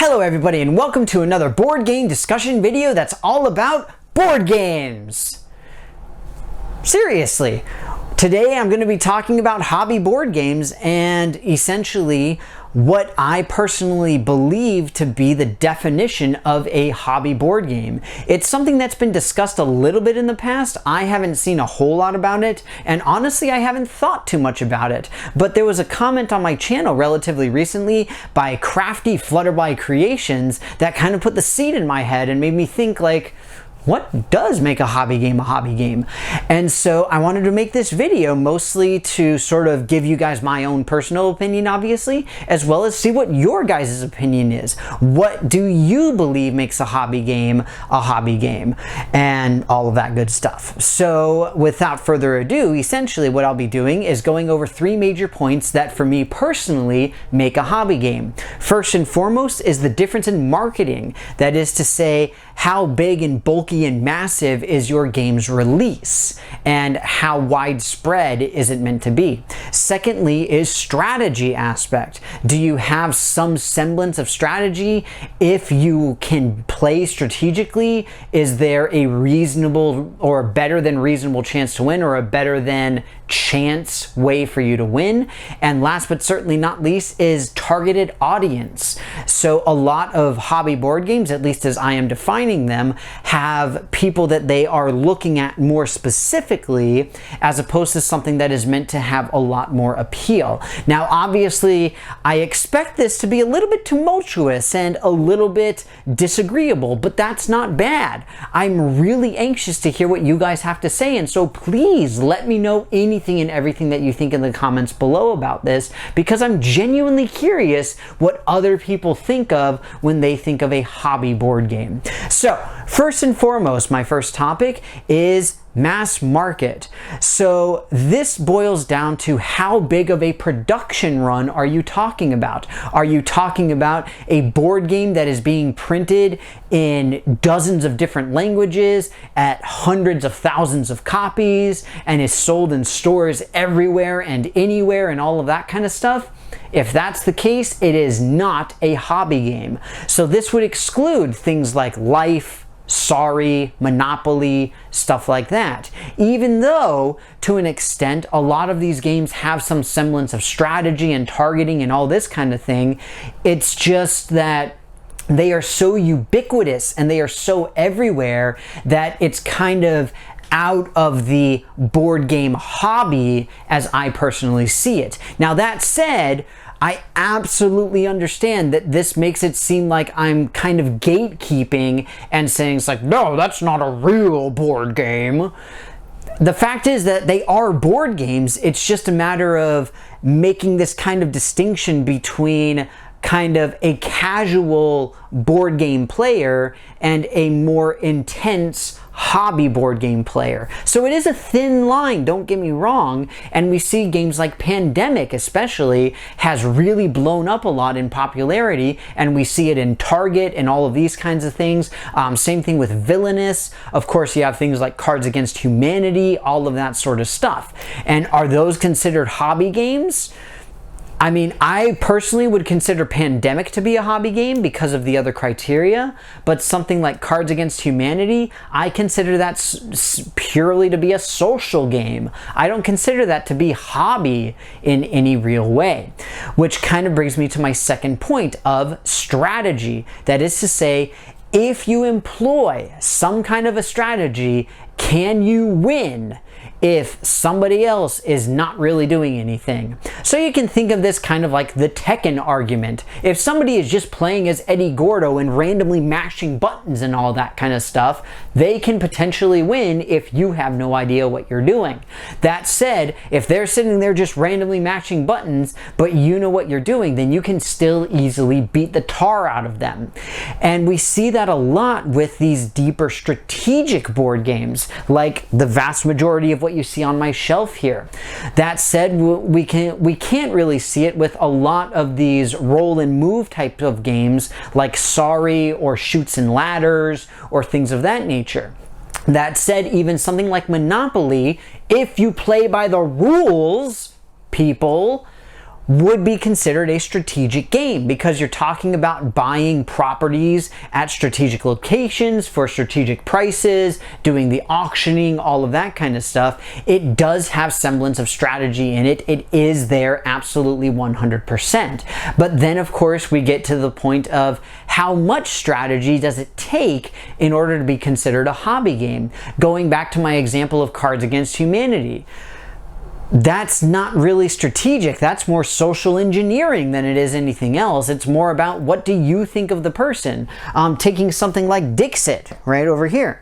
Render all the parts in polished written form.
Hello everybody and welcome to another board game discussion video that's all about board games. Seriously, today I'm going to be talking about hobby board games and essentially what I personally believe to be the definition of a hobby board game. It's something that's been discussed a little bit in the past. I haven't seen a whole lot about it, and honestly I haven't thought too much about it. But there was a comment on my channel relatively recently by Crafty Flutterby Creations that kind of put the seed in my head and made me think, like, what does make a hobby game a hobby game? And so I wanted to make this video mostly to sort of give you guys my own personal opinion, obviously, as well as see what your guys' opinion is. What do you believe makes a hobby game, and all of that good stuff. So without further ado, essentially what I'll be doing is going over three major points that for me personally make a hobby game. First and foremost is the difference in marketing. That is to say, how big and bulky and massive is your game's release, and how widespread is it meant to be. Secondly is strategy aspect. Do you have some semblance of strategy? If you can play strategically, is there a reasonable or better than reasonable chance to win, or a better than chance way for you to win? And last but certainly not least is targeted audience. So a lot of hobby board games, at least as I am defining them, have people that they are looking at more specifically, as opposed to something that is meant to have a lot more appeal. Now obviously I expect this to be a little bit tumultuous and a little bit disagreeable, but that's not bad. I'm really anxious to hear what you guys have to say, and so please let me know anything and everything that you think in the comments below about this, because I'm genuinely curious what other people think of when they think of a hobby board game. So first and foremost, my first topic is mass market. So this boils down to how big of a production run are you talking about? Are you talking about a board game that is being printed in dozens of different languages at hundreds of thousands of copies and is sold in stores everywhere and anywhere and all of that kind of stuff? If that's the case, it is not a hobby game. So this would exclude things like Life, Sorry, Monopoly, stuff like that. Even though, to an extent, a lot of these games have some semblance of strategy and targeting and all this kind of thing, it's just that they are so ubiquitous and they are so everywhere that it's kind of out of the board game hobby as I personally see it. Now that said, I absolutely understand that this makes it seem like I'm kind of gatekeeping and saying it's like, no, that's not a real board game. The fact is that they are board games. It's just a matter of making this kind of distinction between kind of a casual board game player and a more intense hobby board game player. So it is a thin line, don't get me wrong, and we see games like Pandemic especially has really blown up a lot in popularity, and we see it in Target and all of these kinds of things. Same thing with Villainous. Of course, you have things like Cards Against Humanity, all of that sort of stuff. And are those considered hobby games? I mean, I personally would consider Pandemic to be a hobby game because of the other criteria, but something like Cards Against Humanity, I consider that purely to be a social game. I don't consider that to be hobby in any real way, which kind of brings me to my second point of strategy. That is to say, if you employ some kind of a strategy, can you win if somebody else is not really doing anything? So you can think of this kind of like the Tekken argument. If somebody is just playing as Eddie Gordo and randomly mashing buttons and all that kind of stuff, they can potentially win if you have no idea what you're doing. That said, if they're sitting there just randomly mashing buttons, but you know what you're doing, then you can still easily beat the tar out of them. And we see that a lot with these deeper strategic board games, like the vast majority of what you see on my shelf here. That said, we can't really see it with a lot of these roll and move type of games like Sorry or Chutes and Ladders or things of that nature. That said, even something like Monopoly, if you play by the rules, people, would be considered a strategic game because you're talking about buying properties at strategic locations for strategic prices, doing the auctioning, all of that kind of stuff. It does have semblance of strategy in it. It is there absolutely 100%. But then of course we get to the point of how much strategy does it take in order to be considered a hobby game? Going back to my example of Cards Against Humanity. That's not really strategic. That's more social engineering than it is anything else. It's more about what do you think of the person. Taking something like Dixit right over here.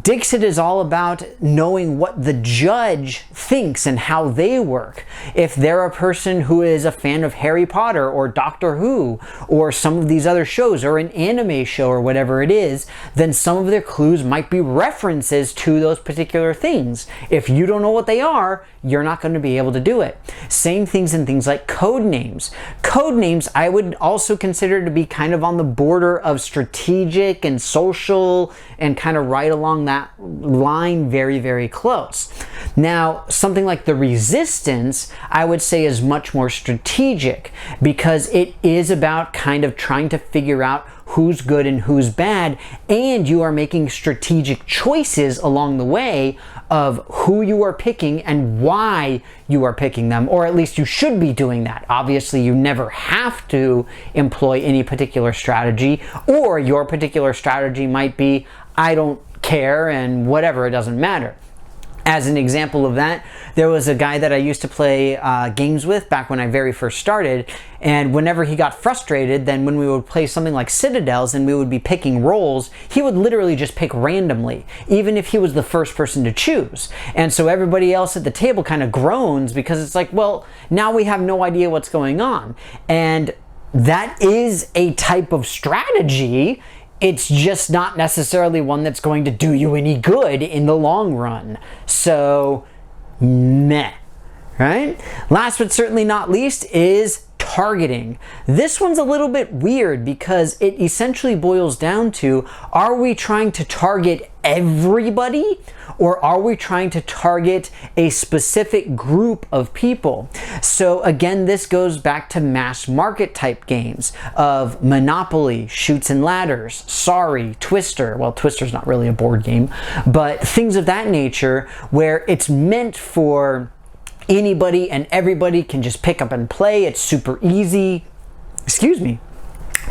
Dixit is all about knowing what the judge thinks and how they work. If they're a person who is a fan of Harry Potter or Doctor Who or some of these other shows or an anime show or whatever it is, then some of their clues might be references to those particular things. If you don't know what they are, you're not going to be able to do it. Same things in things like code names. Code names I would also consider to be kind of on the border of strategic and social and kind of right along that line, very, very close. Now, something like the Resistance, I would say is much more strategic because it is about kind of trying to figure out who's good and who's bad, and you are making strategic choices along the way of who you are picking and why you are picking them, or at least you should be doing that. Obviously, you never have to employ any particular strategy, or your particular strategy might be, I don't care and whatever, it doesn't matter. As an example of that, there was a guy that I used to play games with back when I very first started, and whenever he got frustrated, then when we would play something like Citadels and we would be picking roles, he would literally just pick randomly, even if he was the first person to choose. And so everybody else at the table kind of groans because it's like, well, now we have no idea what's going on. And that is a type of strategy. It's just not necessarily one that's going to do you any good in the long run. So, meh, right? Last but certainly not least is targeting. This one's a little bit weird because it essentially boils down to, are we trying to target everybody or are we trying to target a specific group of people? So again, this goes back to mass market type games of Monopoly, Chutes and Ladders, Sorry, Twister. Well, Twister's not really a board game, but things of that nature where it's meant for anybody and everybody can just pick up and play. It's super easy. Excuse me.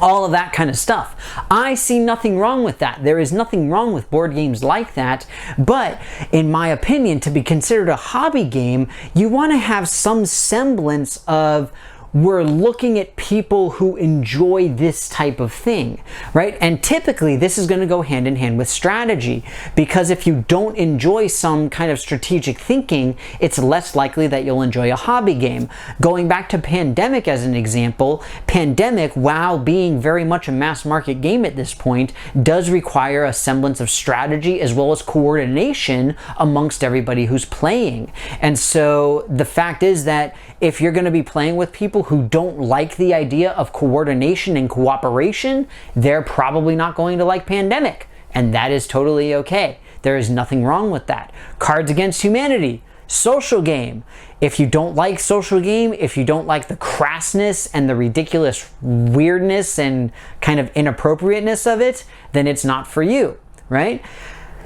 All of that kind of stuff. I see nothing wrong with that. There is nothing wrong with board games like that, but in my opinion, to be considered a hobby game, you want to have some semblance of, we're looking at people who enjoy this type of thing, right? And typically this is going to go hand in hand with strategy, because if you don't enjoy some kind of strategic thinking, it's less likely that you'll enjoy a hobby game. Going back to Pandemic as an example, Pandemic, while being very much a mass market game at this point, does require a semblance of strategy as well as coordination amongst everybody who's playing. And so the fact is that if you're going to be playing with people who don't like the idea of coordination and cooperation, they're probably not going to like Pandemic, and that is totally okay. There is nothing wrong with that. Cards Against Humanity, social game. If you don't like social game, if you don't like the crassness and the ridiculous weirdness and kind of inappropriateness of it, then it's not for you, right?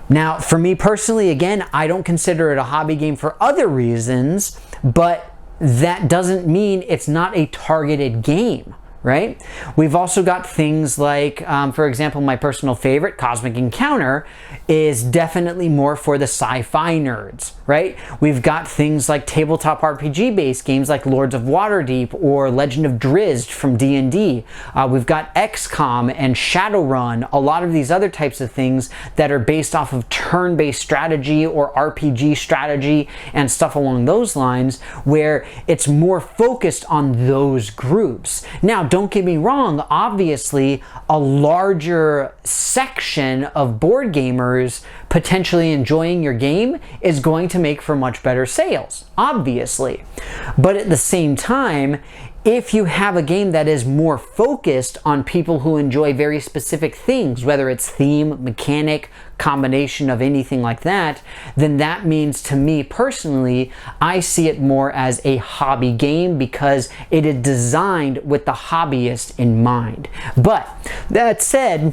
Now, for me personally, again, I don't consider it a hobby game for other reasons, but that doesn't mean it's not a targeted game, right? We've also got things like, for example, my personal favorite, Cosmic Encounter, is definitely more for the sci-fi nerds, right? We've got things like tabletop RPG-based games like Lords of Waterdeep or Legend of Drizzt from D&D. We've got XCOM and Shadowrun, a lot of these other types of things that are based off of turn-based strategy or RPG strategy and stuff along those lines, where it's more focused on those groups. Now, don't get me wrong, obviously a larger section of board gamers potentially enjoying your game is going to make for much better sales, obviously. But at the same time, If you have a game that is more focused on people who enjoy very specific things, whether it's theme, mechanic, combination of anything like that, then that means, to me personally, I see it more as a hobby game because it is designed with the hobbyist in mind. But that said,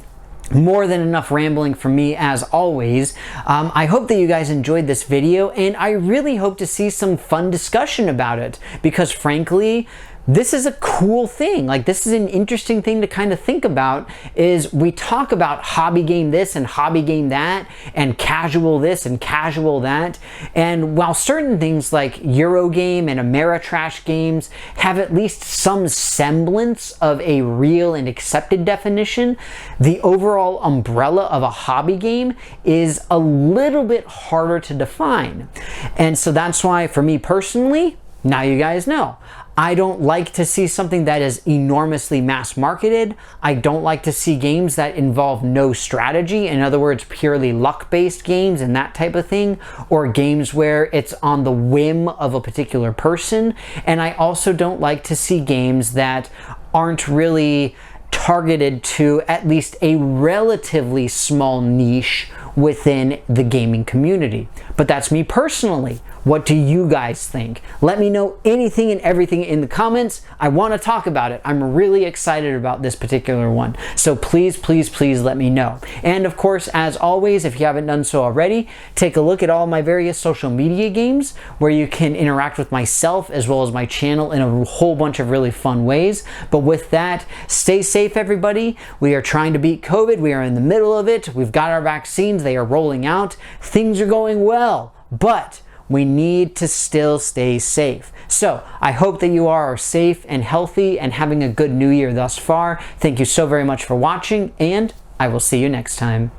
more than enough rambling from me as always. I hope that you guys enjoyed this video, and I really hope to see some fun discussion about it, because frankly, this is a cool thing. Like, this is an interesting thing to kind of think about. Is we talk about hobby game this and hobby game that and casual this and casual that, and while certain things like Eurogame and Ameritrash games have at least some semblance of a real and accepted definition, the overall umbrella of a hobby game is a little bit harder to define. And so that's why, for me personally, now you guys know, I don't like to see something that is enormously mass marketed. I don't like to see games that involve no strategy. In other words, purely luck-based games and that type of thing, or games where it's on the whim of a particular person. And I also don't like to see games that aren't really targeted to at least a relatively small niche within the gaming community. But that's me personally. What do you guys think? Let me know anything and everything in the comments. I want to talk about it. I'm really excited about this particular one. So please, please, please let me know. And of course, as always, if you haven't done so already, take a look at all my various social media games where you can interact with myself as well as my channel in a whole bunch of really fun ways. But with that, stay safe, everybody. We are trying to beat COVID. We are in the middle of it. We've got our vaccines. They are rolling out. Things are going well, but we need to still stay safe. So I hope that you are safe and healthy and having a good new year thus far. Thank you so very much for watching, and I will see you next time.